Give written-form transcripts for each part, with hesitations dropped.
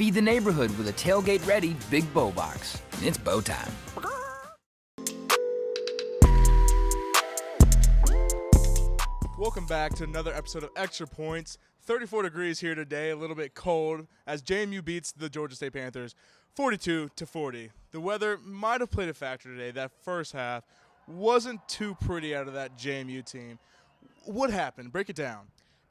Feed the neighborhood with a tailgate-ready Big Bow Box. It's bow time. Welcome back to another episode of Extra Points. 34 degrees here today, a little bit cold, as JMU beats the Georgia State Panthers 42-40. The weather might have played a factor today. That first half wasn't too pretty out of that JMU team. What happened? Break it down.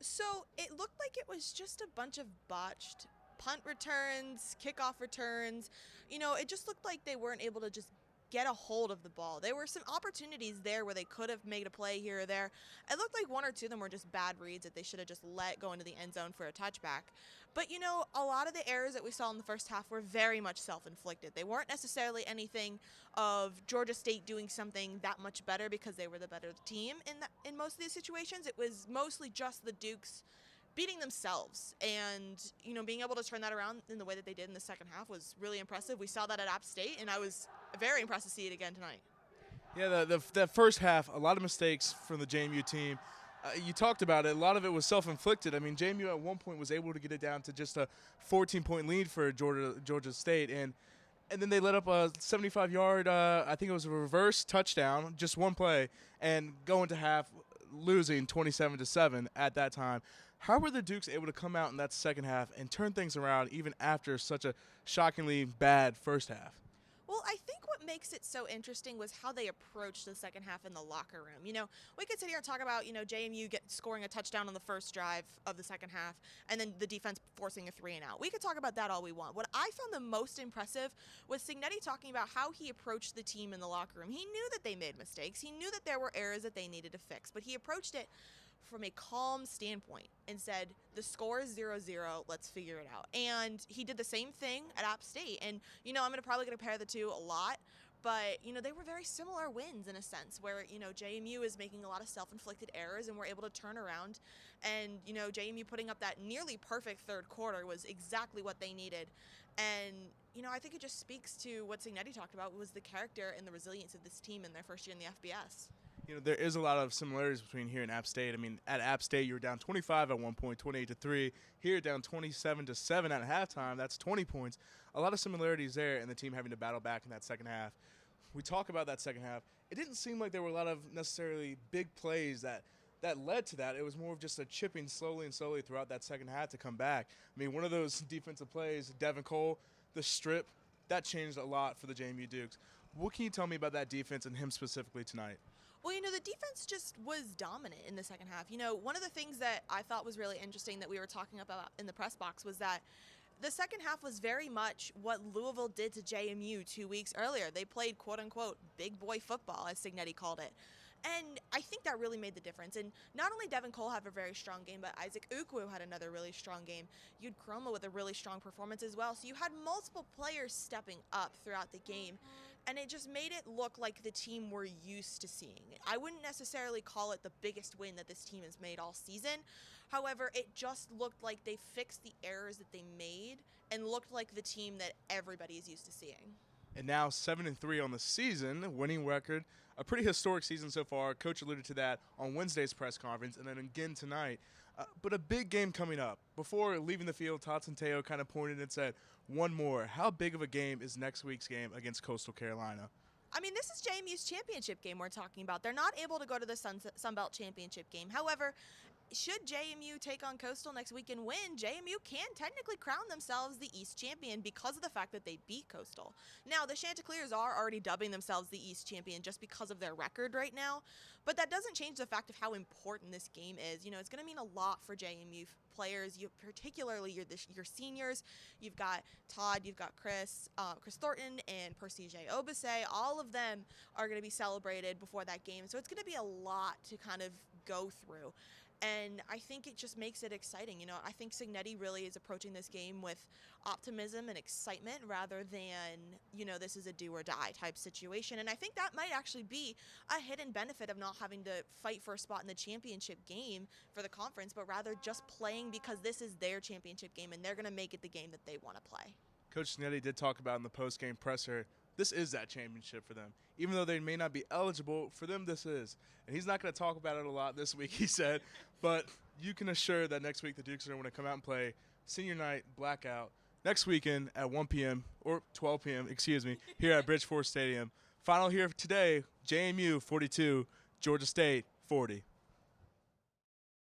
So it looked like it was just a bunch of botched punt returns, kickoff returns. You know, it just looked like they weren't able to just get a hold of the ball. There were some opportunities there where they could have made a play here or there. It looked like one or two of them were just bad reads that they should have just let go into the end zone for a touchback. But, you know, a lot of the errors that we saw in the first half were very much self-inflicted. They weren't necessarily anything of Georgia State doing something that much better because they were the better team in most of these situations. It was mostly just the Dukes beating themselves, and, you know, being able to turn that around in the way that they did in the second half was really impressive. We saw that at App State, and I was very impressed to see it again tonight. Yeah, that first half, a lot of mistakes from the JMU team. You talked about it. A lot of it was self-inflicted. I mean, JMU at one point was able to get it down to just a 14-point lead for Georgia State, and then they let up a 75-yard, I think it was a reverse touchdown, just one play, and go into half losing 27-7 at that time. How were the Dukes able to come out in that second half and turn things around even after such a shockingly bad first half? Well, I think what makes it so interesting was how they approached the second half in the locker room. You know, we could sit here and talk about, you know, JMU scoring a touchdown on the first drive of the second half and then the defense forcing a 3-and-out. We could talk about that all we want. What I found the most impressive was Cignetti talking about how he approached the team in the locker room. He knew that they made mistakes. He knew that there were errors that they needed to fix, but he approached it from a calm standpoint and said, the score is 0-0, let's figure it out. And he did the same thing at App State. And, you know, I'm probably going to compare the two a lot, but, you know, they were very similar wins in a sense where, you know, JMU is making a lot of self-inflicted errors and we're able to turn around. And, you know, JMU putting up that nearly perfect third quarter was exactly what they needed. And, you know, I think it just speaks to what Cignetti talked about was the character and the resilience of this team in their first year in the FBS. You know, there is a lot of similarities between here and App State. I mean, at App State, you were down 25 at one point, 28-3. Here, down 27-7 at halftime. That's 20 points. A lot of similarities there, and the team having to battle back in that second half. We talk about that second half. It didn't seem like there were a lot of necessarily big plays that led to that. It was more of just a chipping slowly and slowly throughout that second half to come back. I mean, one of those defensive plays, Devin Cole, the strip, that changed a lot for the JMU Dukes. What can you tell me about that defense and him specifically tonight? Well, you know, the defense just was dominant in the second half. You know, one of the things that I thought was really interesting that we were talking about in the press box was that the second half was very much what Louisville did to JMU 2 weeks earlier. They played, quote-unquote, big boy football, as Cignetti called it. And I think that really made the difference. And not only Devin Cole had a very strong game, but Isaac Ukwu had another really strong game. You had Chroma with a really strong performance as well. So you had multiple players stepping up throughout the game. And it just made it look like the team we're used to seeing. I wouldn't necessarily call it the biggest win that this team has made all season. However, it just looked like they fixed the errors that they made and looked like the team that everybody is used to seeing. And now 7-3 on the season, winning record. A pretty historic season so far. Coach alluded to that on Wednesday's press conference and then again tonight. But a big game coming up. Before leaving the field, Todd Centeio kind of pointed and said, one more. How big of a game is next week's game against Coastal Carolina? I mean, this is JMU's championship game we're talking about. They're not able to go to the Sun Belt Championship game. However, should JMU take on Coastal next week and win, JMU can technically crown themselves the East champion because of the fact that they beat Coastal. Now, the Chanticleers are already dubbing themselves the East champion just because of their record right now, but that doesn't change the fact of how important this game is. You know, it's going to mean a lot for JMU players, particularly your seniors. You've got Todd, you've got Chris Thornton, and Percy J. Obase. All of them are going to be celebrated before that game, so it's going to be a lot to kind of go through. And I think it just makes it exciting. You know, I think Cignetti really is approaching this game with optimism and excitement rather than, you know, this is a do or die type situation. And I think that might actually be a hidden benefit of not having to fight for a spot in the championship game for the conference, but rather just playing because this is their championship game and they're going to make it the game that they want to play. Coach Cignetti did talk about in the post-game presser, this is that championship for them. Even though they may not be eligible, for them this is. And he's not going to talk about it a lot this week, he said. But you can assure that next week the Dukes are going to come out and play senior night, blackout. next weekend at 1 p.m. or 12 p.m., excuse me, here at Bridgeforth Stadium. Final here today, JMU 42, Georgia State 40.